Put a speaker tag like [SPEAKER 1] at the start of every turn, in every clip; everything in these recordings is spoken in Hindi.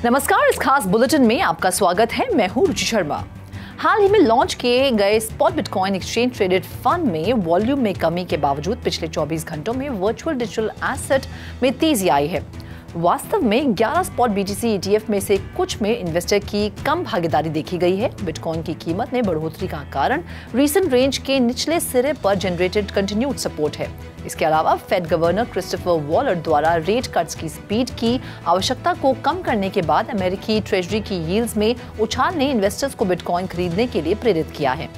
[SPEAKER 1] नमस्कार, इस खास बुलेटिन में आपका स्वागत है। मैं हूं रुचि शर्मा। हाल ही में लॉन्च किए गए spot bitcoin exchange traded fund में वॉल्यूम में कमी के बावजूद पिछले 24 घंटों में वर्चुअल डिजिटल एसेट में तेजी आई है। वास्तव में 11 स्पॉट बीटीसी ETF में से कुछ में इन्वेस्टर की कम भागीदारी देखी गई है। बिटकॉइन की कीमत में बढ़ोतरी का कारण रीसेंट रेंज के निचले सिरे पर जनरेटेड कंटिन्यूड सपोर्ट है। इसके अलावा फेड गवर्नर क्रिस्टोफर वॉलर द्वारा रेट कट्स की स्पीड की आवश्यकता को कम करने के बाद अमेरिकी ट्रेजरी की यील्ड्स में उछाल ने इन्वेस्टर्स को बिटकॉइन खरीदने के लिए प्रेरित किया है।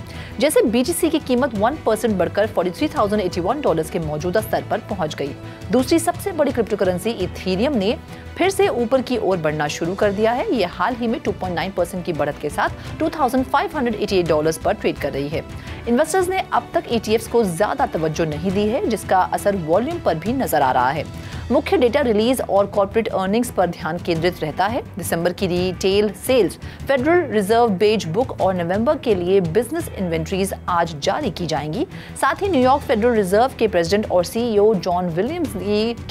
[SPEAKER 1] जैसे BTC की कीमत 1% बढ़कर $43,081 के मौजूदा स्तर पर पहुंच गई। दूसरी सबसे बड़ी क्रिप्टो करेंसी इथेरियम ने फिर से ऊपर की ओर बढ़ना शुरू कर दिया है। यह हाल ही में 2.9% की बढ़त के साथ $2,588 पर ट्रेड कर रही है। इन्वेस्टर्स ने अब तक ETFs को ज्यादा तवज्जो नहीं दी है, जिसका असर वॉल्यूम पर भी नजर आ रहा है। मुख्य डेटा रिलीज और कॉर्पोरेट अर्निंग्स पर ध्यान केंद्रित रहता है। दिसंबर की retail sales, federal reserve beige book और नवंबर के लिए बिजनेस इन्वेंट्रीज आज जारी की जाएंगी। साथ ही न्यूयॉर्क फेडरल रिजर्व के प्रेसिडेंट और CEO जॉन विलियम्स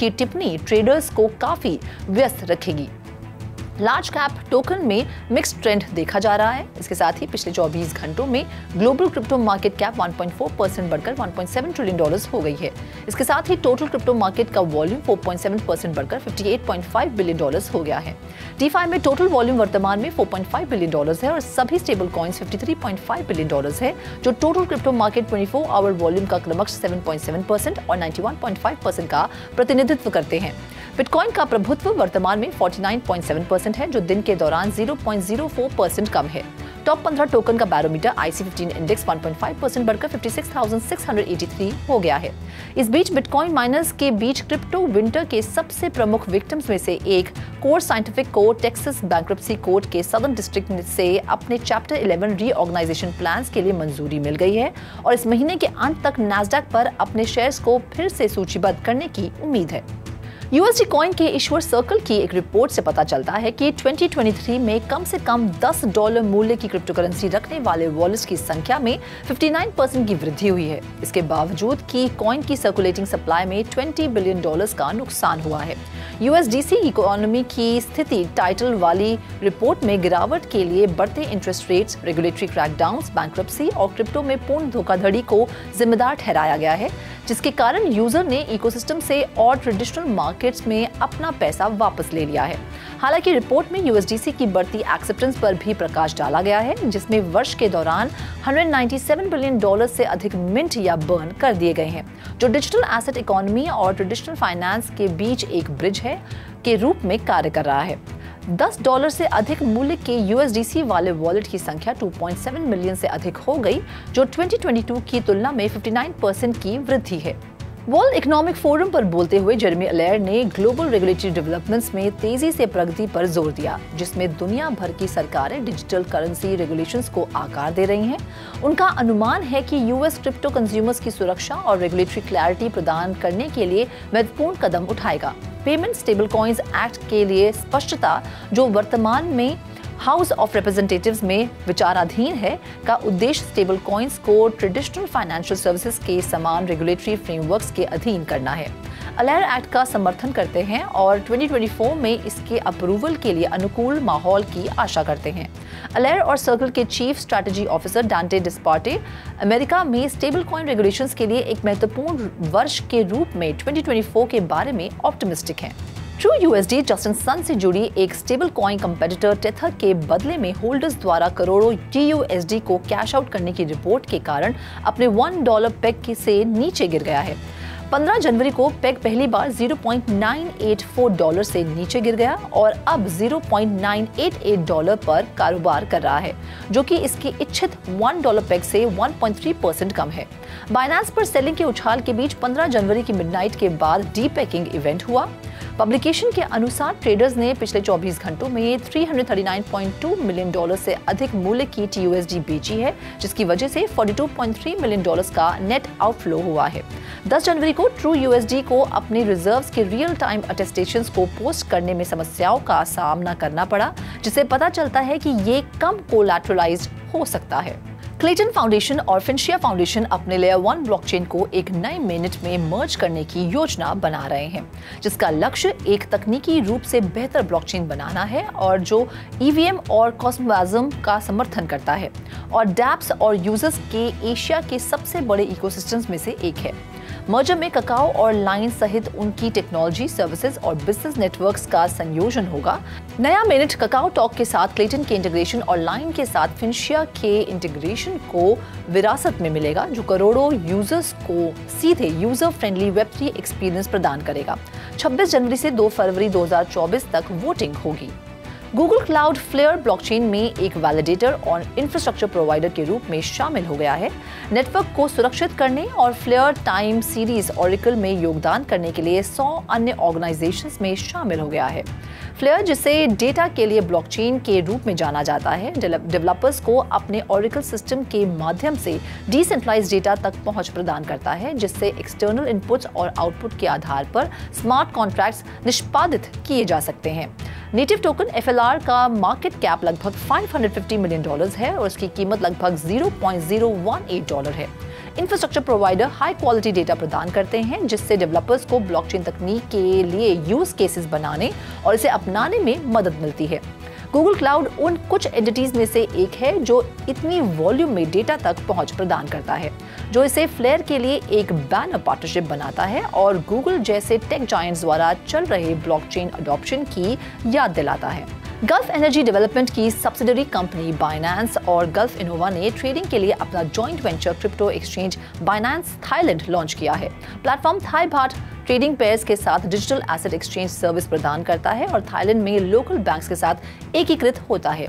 [SPEAKER 1] की टिप्पणी ट्रेडर्स को काफी व्यस्त रखेगी। लार्ज कैप टोकन में मिक्स्ड ट्रेंड देखा जा रहा है। इसके साथ ही पिछले 24 घंटों में ग्लोबल क्रिप्टो मार्केट कैप 1.4% बढ़कर $1.7 ट्रिलियन हो गई है। इसके साथ ही टोटल क्रिप्टो मार्केट का वॉल्यूम 4.7% बढ़कर $58.5 बिलियन हो गया है। DeFi में टोटल वॉल्यूम वर्तमान में $4.5 बिलियन है और सभी स्टेबल कॉइन्स $53.5 बिलियन है, जो total crypto market 24 hour volume का क्रमशः 7.7% और 91.5% का प्रतिनिधित्व करते हैं। बिटकॉइन का प्रभुत्व वर्तमान में 49.7% है, जो दिन के दौरान 0.04% कम है। टॉप 15 टोकन का बैरोमीटर IC15 इंडेक्स 1.5% बढ़कर 56,683 हो गया है। इस बीच बिटकॉइन माइनर्स के बीच क्रिप्टो विंटर के सबसे प्रमुख विक्टिम्स में से एक कोर साइंटिफिक को टेक्सास बैंक्रप्सी कोर्ट के सदर्न डिस्ट्रिक्ट से अपने चैप्टर 11 रीऑर्गेनाइजेशन प्लान्स के लिए मंजूरी मिल गई है और इस महीने के अंत तक नैस्डैक पर अपने शेयर्स को फिर से सूचीबद्ध करने की उम्मीद है। USD कॉइन के इश्यूअर सर्कल की एक रिपोर्ट से पता चलता है कि 2023 में कम से कम $10 मूल्य की क्रिप्टो करेंसी रखने वाले वॉलेट्स की संख्या में 59% की वृद्धि हुई है। इसके बावजूद कि कॉइन की सर्कुलेटिंग सप्लाई में $20 बिलियन का नुकसान हुआ है। USDC इकोनॉमी की स्थिति टाइटल वाली रिपोर्ट में गिरावट के लिए बढ़ते इंटरेस्ट रेट्स, रेगुलेटरी क्रैकडाउन्स, बैंक्रप्सी और क्रिप्टो में पूर्ण धोखाधड़ी को जिम्मेदार ठहराया गया है, जिसके कारण यूजर ने इकोसिस्टम से और ट्रेडिशनल मार्केट्स में अपना पैसा वापस ले लिया है। हालांकि रिपोर्ट में USDC की बढ़ती एक्सेप्टेंस पर भी प्रकाश डाला गया है, जिसमें वर्ष के दौरान $197 बिलियन से अधिक मिंट या बर्न कर दिए गए हैं, जो डिजिटल एसेट इकोनॉमी और ट्रेडिशनल फाइनेंस के बीच एक ब्रिज है के रूप में कार्य कर रहा है। $10 से अधिक मूल्य के USDC वाले वॉलेट की संख्या 2.7 मिलियन से अधिक हो गई, जो 2022 की तुलना में 59% की वृद्धि है। वर्ल्ड इकोनॉमिक फोरम पर बोलते हुए जेरेमी अलेयर ने ग्लोबल रेगुलेटरी डेवलपमेंट्स में तेजी से प्रगति पर जोर दिया, जिसमें दुनिया भर की सरकारें डिजिटल करेंसी रेगुलेशंस को आकार दे रही हैं। उनका अनुमान है कि US क्रिप्टो कंज्यूमर्स की सुरक्षा और रेगुलेटरी क्लैरिटी प्रदान करने के लिए महत्वपूर्ण कदम उठाएगा। पेमेंट स्टेबल कॉइन्स एक्ट के लिए स्पष्टता, जो वर्तमान में हाउस ऑफ रिप्रेजेंटेटिव्स में विचाराधीन है, का उद्देश्य स्टेबल कॉइन्स को ट्रेडिशनल फाइनेंशियल सर्विसेज के समान रेगुलेटरी फ्रेमवर्क्स के अधीन करना है। अलेयर एक्ट का समर्थन करते हैं और 2024 में इसके अप्रूवल के लिए अनुकूल माहौल की आशा करते हैं। अलेयर और सर्कल के चीफ स्ट्रैटेजी ऑफिसर डांटे डिस्पार्टे अमेरिका में स्टेबल कॉइन रेगुलेशंस के लिए एक महत्वपूर्ण वर्ष के रूप में 2024 के बारे में ऑप्टिमिस्टिक हैं। ट्रू USD जस्टिन सन से जुड़ी एक स्टेबल कॉइन कंपेटिटर टेथर के बदले में होल्डर्स द्वारा करोड़ों TUSD को कैश आउट करने की रिपोर्ट के कारण अपने $1 पेग से नीचे गिर गया है। 15 जनवरी को पेग पहली बार $0.984 से नीचे गिर गया और अब $0.988 पर कारोबार कर रहा है, जो कि इसके इच्छित $1 पेग से 1.3% कम है। बाइनेंस पर सेलिंग के उछाल के बीच 15 जनवरी की मिडनाइट के बाद डीपेकिंग इवेंट हुआ। पब्लिकेशन के अनुसार ट्रेडर्स ने पिछले 24 घंटों में $339.2 मिलियन से अधिक मूल्य की TUSD बेची है, जिसकी वजह से $42.3 मिलियन का नेट आउटफ्लो हुआ है। 10 जनवरी को ट्रू USD को अपने रिजर्व्स के रियल टाइम अटेस्टेशंस को पोस्ट करने में समस्याओं का सामना करना पड़ा, जिससे पता चलता है कि ये कम कोलैटरलाइज्ड हो सकता है। क्लेटन फाउंडेशन और फिनशिया फाउंडेशन अपने लेयर 1 ब्लॉकचेन को एक नए मिनट में मर्ज करने की योजना बना रहे हैं, जिसका लक्ष्य एक तकनीकी रूप से बेहतर ब्लॉकचेन बनाना है और जो ईवीएम और कॉस्मोवाज्म का समर्थन करता है और डैप्स और यूजर्स के एशिया के सबसे बड़े इकोसिस्टम्स में से एक है। मर्जर में ककाओ और लाइन सहित उनकी टेक्नोलॉजी, सर्विसेज और बिजनेस नेटवर्क्स का संयोजन होगा। नया मिनट ककाओ टॉक के साथ क्लेटन के इंटीग्रेशन और लाइन के साथ फिनशिया के इंटीग्रेशन को विरासत में मिलेगा, जो करोड़ों यूजर्स को सीधे यूजर फ्रेंडली वेब3 एक्सपीरियंस प्रदान करेगा। 26 जनवरी से 2 फरवरी 2024 तक वोटिंग होगी। गूगल क्लाउड फ्लेयर ब्लॉकचेन में एक वैलिडेटर और इंफ्रास्ट्रक्चर प्रोवाइडर के रूप में शामिल हो गया है। नेटवर्क को सुरक्षित करने और फ्लेयर टाइम सीरीज ऑरेकल में योगदान करने के लिए 100 अन्य ऑर्गेनाइजेशंस में शामिल हो गया है। फ्लेयर, जिसे डेटा के लिए ब्लॉकचेन के रूप में जाना जाता है, डेवलपर्स को अपने ऑरेकल सिस्टम के माध्यम से डिसेंट्रलाइज्ड डेटा तक पहुंच प्रदान करता है, जिससे एक्सटर्नल इनपुट्स और आउटपुट के आधार पर स्मार्ट कॉन्ट्रैक्ट्स निष्पादित किए जा सकते हैं। नेटिव टोकन FLR का मार्केट कैप लगभग $550 मिलियन है और उसकी कीमत लगभग $0.018 है। Infrastructure provider high quality data प्रदान करते हैं, जिससे डेवलपर्स को ब्लॉकचेन तकनीक के लिए यूज केसेस बनाने और इसे अपनाने में मदद मिलती है। गूगल क्लाउड उन कुछ एंटिटीज में से एक है जो इतनी वॉल्यूम में डेटा तक पहुंच प्रदान करता है, जो इसे फ्लेयर के लिए एक बैनर पार्टनरशिप बनाता है और गूगल जैसे टेक जायंट्स द्वारा चल रहे ब्लॉकचेन अडॉप्शन की याद दिलाता है। गल्फ एनर्जी डेवलपमेंट की सब्सिडरी कंपनी बाइनेंस और गल्फ इनोवा ने ट्रेडिंग के लिए अपना joint venture crypto exchange Binance Thailand launch किया है। Platform Thai baht trading pairs के साथ डिजिटल एसेट एक्सचेंज सर्विस प्रदान करता है और थाईलैंड में लोकल बैंक्स के साथ एकीकृत होता है।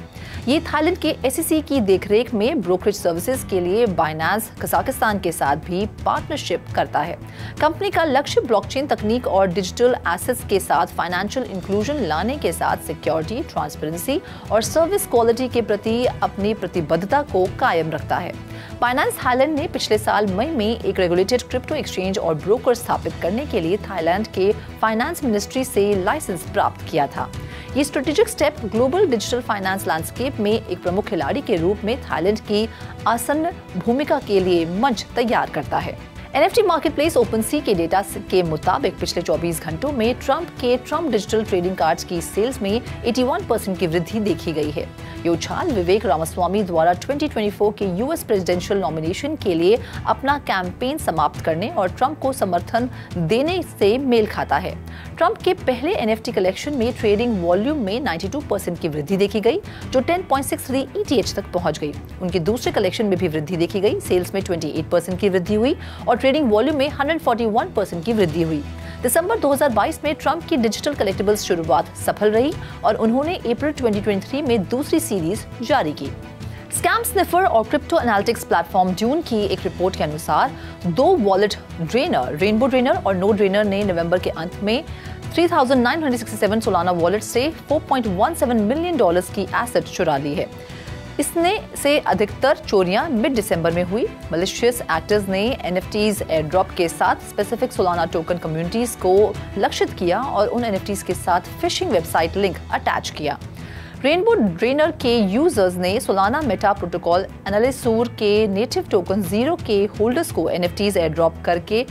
[SPEAKER 1] ये थाईलैंड के SEC की देखरेख में ब्रोकरेज सर्विसेज के लिए बाइनेंस कजाकिस्तान के साथ भी पार्टनरशिप करता है। कंपनी का लक्ष्य ब्लॉकचेन तकनीक और डिजिटल एसेट्स के साथ फाइनेंशियल इंक्लूजन लाने के साथ सिक्योरिटी, ट्रांसपेरेंसी और सर्विस क्वालिटी के प्रति अपनी प्रतिबद्धता को कायम रखता है। बाइनेंस थाईलैंड ने पिछले साल मई में एक रेगुलेटेड क्रिप्टो एक्सचेंज और ब्रोकर स्थापित करने के लिए थाईलैंड के फाइनेंस मिनिस्ट्री से लाइसेंस प्राप्त किया था। ये strategic step global digital finance landscape में एक प्रमुख खिलाड़ी के रूप में थाईलैंड की आसन्न भूमिका के लिए मंच तैयार करता है। NFT मार्केटप्लेस OpenSea के डेटा के मुताबिक पिछले 24 घंटों में ट्रंप डिजिटल ट्रेडिंग कार्ड्स की सेल्स में 81% की वृद्धि देखी गई है। ये उछाल विवेक रामास्वामी द्वारा 2024 के US प्रेसिडेंशियल नॉमिनेशन के लिए अपना कैंपेन समाप्त करने और ट्रंप को समर्थन देने से मेल खाता है। ट्रंप के पहले NFT कलेक्शन में ट्रेडिंग वॉल्यूम में 92% की वृद्धि देखी गई, जो 10.63 ETH तक पहुंच गई। उनके दूसरे कलेक्शन में भी वृद्धि देखी गई, सेल्स में 28% की वृद्धि हुई और ट्रेडिंग वॉल्यूम में 141% की वृद्धि हुई। दिसंबर 2022 में ट्रंप की डिजिटल कलेक्टिबल्स शुरुआत सफल रही और उन्होंने अप्रैल 2023 में दूसरी सीरीज जारी की। स्कैम स्निफर और क्रिप्टो एनालिटिक्स प्लेटफॉर्म ड्यून की एक रिपोर्ट के अनुसार 2 वॉलेट ड्रेनर, रेनबो ड्रेनर और नो ड्रेनर ने नवंबर के अंत में 3,967 सोलाना वॉलेट से $4.17 मिलियन की एसेट चुरा ली है। इसने से अधिकतर चोरियां मिड दिसंबर में हुई। मलिशियस एक्टर्स ने NFTs एयरड्रॉप के साथ स्पेसिफिक सोलाना टोकन कम्युनिटीज को लक्षित किया और उन NFTs के साथ फिशिंग वेबसाइट लिंक अटैच किया। रेनबो ड्रेनर के यूजर्स ने सोलाना मेटा प्रोटोकॉल एनालिसूर के नेटिव टोकन 0 के होल्डर्स को NFTs एयरड्रॉप करके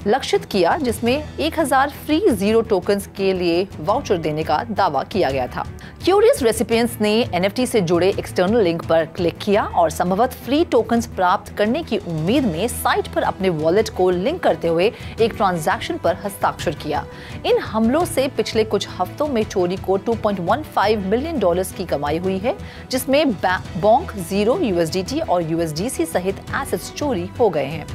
[SPEAKER 1] लक्षित किया, जिसमें 1000 फ्री 0 टोकन्स के लिए वाउचर देने का दावा किया गया था। क्यूरियस रेसिपिएंट्स ने NFT से जुड़े एक्सटर्नल लिंक पर क्लिक किया और संभवतः फ्री टोकन्स प्राप्त करने की उम्मीद में साइट पर अपने वॉलेट को लिंक करते हुए एक ट्रांजैक्शन पर हस्ताक्षर किया। इन हमलों से पिछले कुछ हफ्तों में चोरी को $2.15 मिलियन की कमाई हुई है, जिसमें बोंक, ज़ीरो, USDT और USDC सहित एसेट्स चोरी हो गए हैं।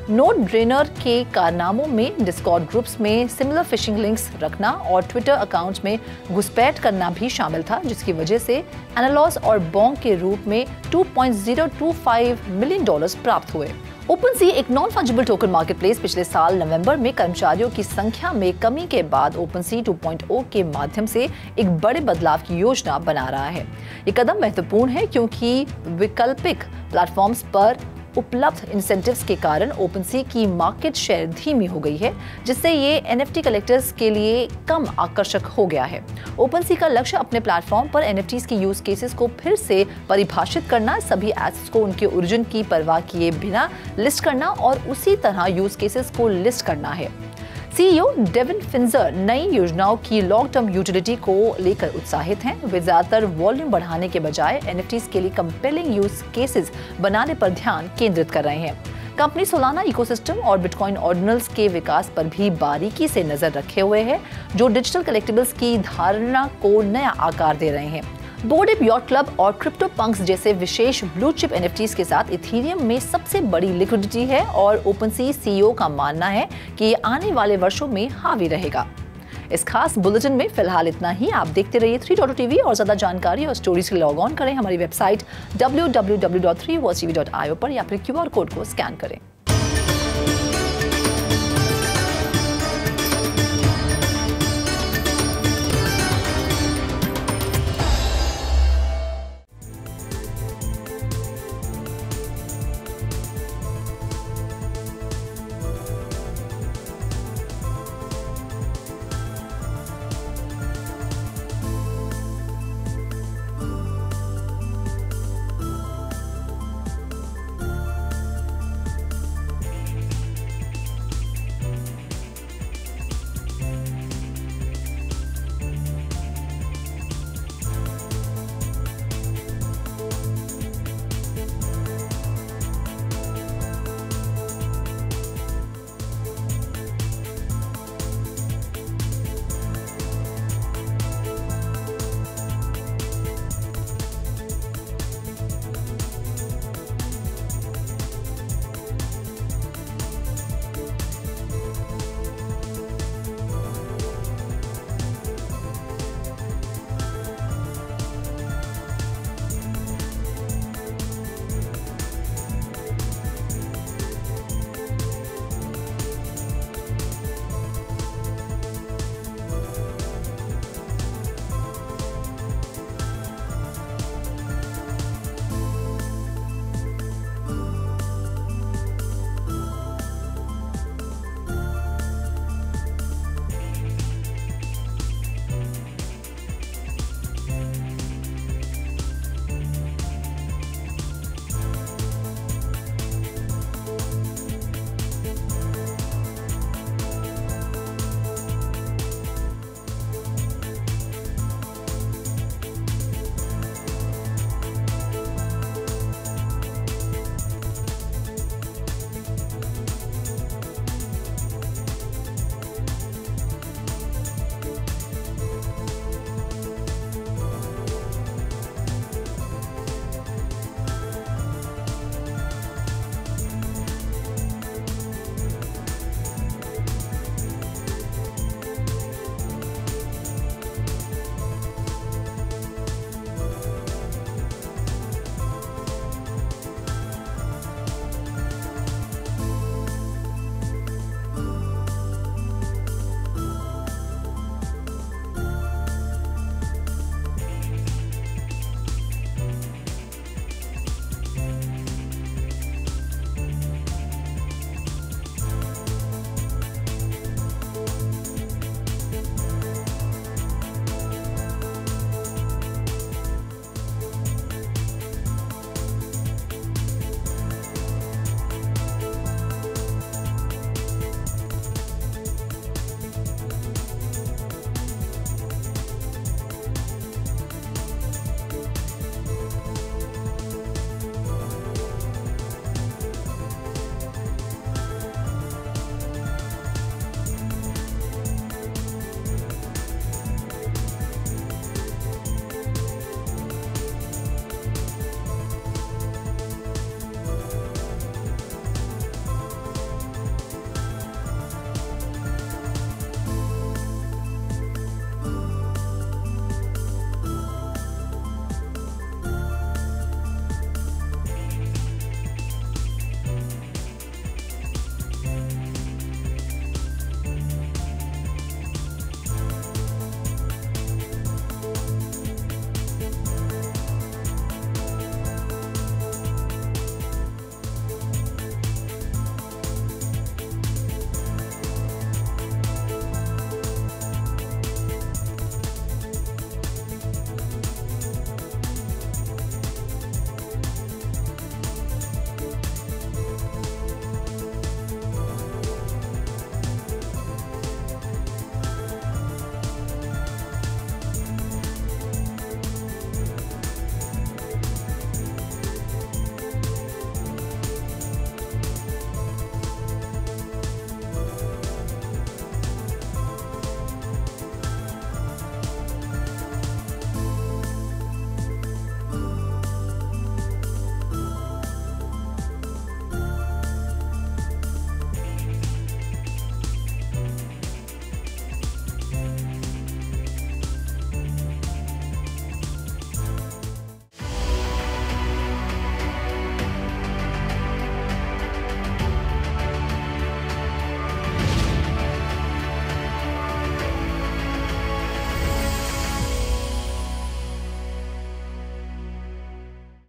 [SPEAKER 1] नोड ड्रेनर के कारनामों में डिस्कॉर्ड ग्रुप्स में सिमिलर फिशिंग लिंक्स रखना और ट्विटर अकाउंट्स में घुसपैठ करना भी शामिल था, जिसकी वजह से एनालॉस और बोंक के रूप में $2.025 मिलियन प्राप्त हुए। OpenSea एक नॉन फंजिबल टोकन मार्केटप्लेस पिछले साल नवंबर में कर्मचारियों की संख्या में कमी के बाद OpenSea 2.0 के माध्यम से एक बड़े बदलाव की योजना बना रहा है। ये कदम महत्वपूर्ण है क्योंकि वैकल्पिक प्लेटफॉर्म्स पर उपलब्ध इंसेंटिव्स के कारण ओपनसी की मार्केट शेयर धीमी हो गई है, जिससे ये NFT कलेक्टर्स के लिए कम आकर्षक हो गया है। ओपनसी का लक्ष्य अपने प्लेटफॉर्म पर NFTs के यूज केसेस को फिर से परिभाषित करना, सभी एसेट्स को उनके ओरिजिन की परवाह किए बिना लिस्ट करना और उसी तरह यूज केसेस को लिस्ट करना है। CEO डेविन फिंजर नई योजनाओं की लॉन्ग टर्म यूटिलिटी को लेकर उत्साहित हैं। वे ज्यादातर वॉल्यूम बढ़ाने के बजाय NFTs के लिए कंपेलिंग यूज केसेस बनाने पर ध्यान केंद्रित कर रहे हैं। कंपनी सोलाना इकोसिस्टम और बिटकॉइन ऑर्डिनल्स के विकास पर भी बारीकी से नजर रखे हुए है, जो डिजिटल कलेक्टिबल्स की धारणा को नया आकार दे रहे हैं। बोर्ड एप यॉट क्लब और क्रिप्टो पंक्स जैसे विशेष ब्लू चिप NFTs के साथ इथेरियम में सबसे बड़ी लिक्विडिटी है और ओपनसी CEO का मानना है कि ये आने वाले वर्षों में हावी रहेगा। इस खास बुलेटिन में फिलहाल इतना ही। आप देखते रहिए 3.TV और ज्यादा जानकारी और स्टोरीज के लिए लॉग ऑन करें हमारी वेबसाइट www.3watchtv.io पर या फिर QR कोड को स्कैन करें।